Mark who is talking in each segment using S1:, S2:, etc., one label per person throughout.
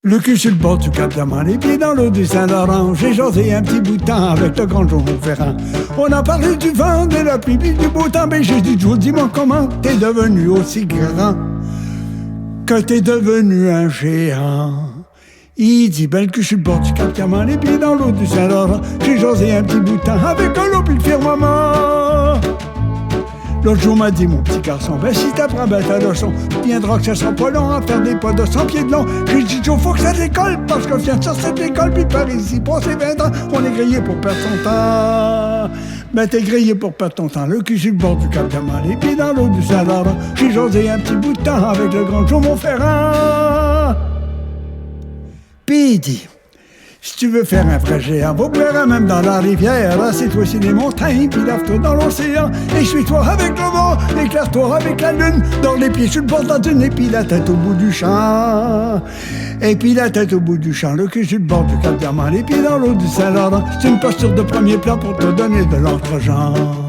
S1: Le cul sur le bord du Cap Diamant, les pieds dans l'eau du Saint-Laurent. J'ai jasé un petit bout de temps avec le grand Jean Ferrand. On a parlé du vent, de la pluie, puis du beau temps. Mais j'ai dit, Joe, dis-moi comment t'es devenu aussi grand que t'es devenu un géant. Il dit, ben le cul sur le bord du Cap Diamant, les pieds dans l'eau du Saint-Laurent. J'ai jasé un petit bout de temps avec l'eau puis le firmament. L'autre jour m'a dit mon petit garçon, ben si t'apprends ben ta leçon, viendra que ça sera pas long à faire des pas de 100 pieds de long. J'ai dit Joe, faut que ça décolle, parce que je viens de sortir de l'école, puis par ici, passer 20 ans, on est grillé pour perdre son temps. Ben t'es grillé pour perdre ton temps, le cul sur le bord du Cap Diamant, les pieds dans l'eau du Saint-Laurent. J'ai jasé un petit bout de temps avec le grand Jean Ferrand. Puis il dit, si tu veux faire un vrai géant, va boire même dans la rivière. Assieds-toi sur les montagnes, puis lave-toi dans l'océan. Essuie-toi avec le vent, éclaire-toi avec la lune. Dans les pieds sur le bord de la dune, et puis la tête au bout du champ. Et puis la tête au bout du champ, le cul sur le bord du Cap Diamant, les pieds dans l'eau du Saint-Laurent. C'est une posture de premier plan pour te donner de l'entre-genre.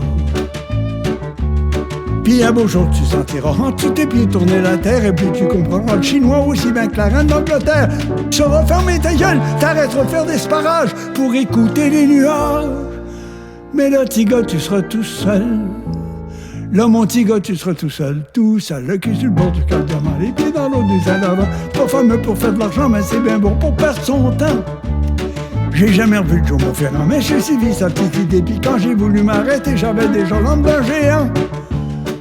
S1: Puis un beau jour tu sentiras en dessous tes pieds tourner la terre. Et puis tu comprendras le chinois aussi bien que la reine d'Angleterre. Tu sauras fermer ta gueule, t'arrêteras de faire des sparages pour écouter les nuages. Mais là petit gars tu seras tout seul. Là mon petit gars tu seras tout seul, le cul sur le bord du Cap Diamant, les pieds dans l'eau du Saint-Laurent. Pas fameux pour faire de l'argent mais c'est bien bon pour perdre son temps. J'ai jamais revu Joe Ferrand, mais j'ai suivi sa petite idée. Puis quand j'ai voulu m'arrêter, j'avais déjà l'âme d'un géant.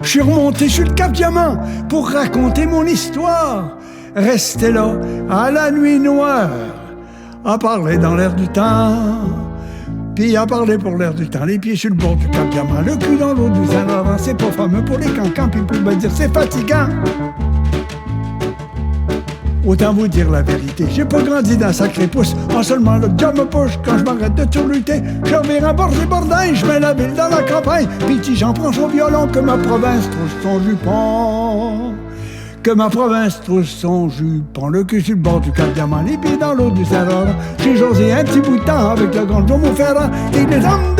S1: Je suis remonté sur le Cap Diamant pour raconter mon histoire. Rester là, à la nuit noire, à parler dans l'air du temps. Puis à parler pour l'air du temps, les pieds sur le bord du Cap Diamant, le cul dans l'eau du Saint-Laurent. C'est pas fameux pour les cancans, puis pour me dire c'est fatigant. Autant vous dire la vérité, j'ai pas grandi d'un sacré pouce. En seulement le job me push quand je m'arrête de turluter. Je reviens à bord des bordailles, je mets la ville dans la campagne. Puis si j'en prends son violon, que ma province trousse son jupon. Que ma province trousse son jupon. Le cul sur le bord du Cap Diamant, les pieds dans l'eau du Saint-Laurent. J'ai jasé un petit bout de temps avec le grand Jean Ferrand. Et les hommes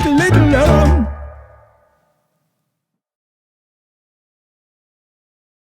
S1: Little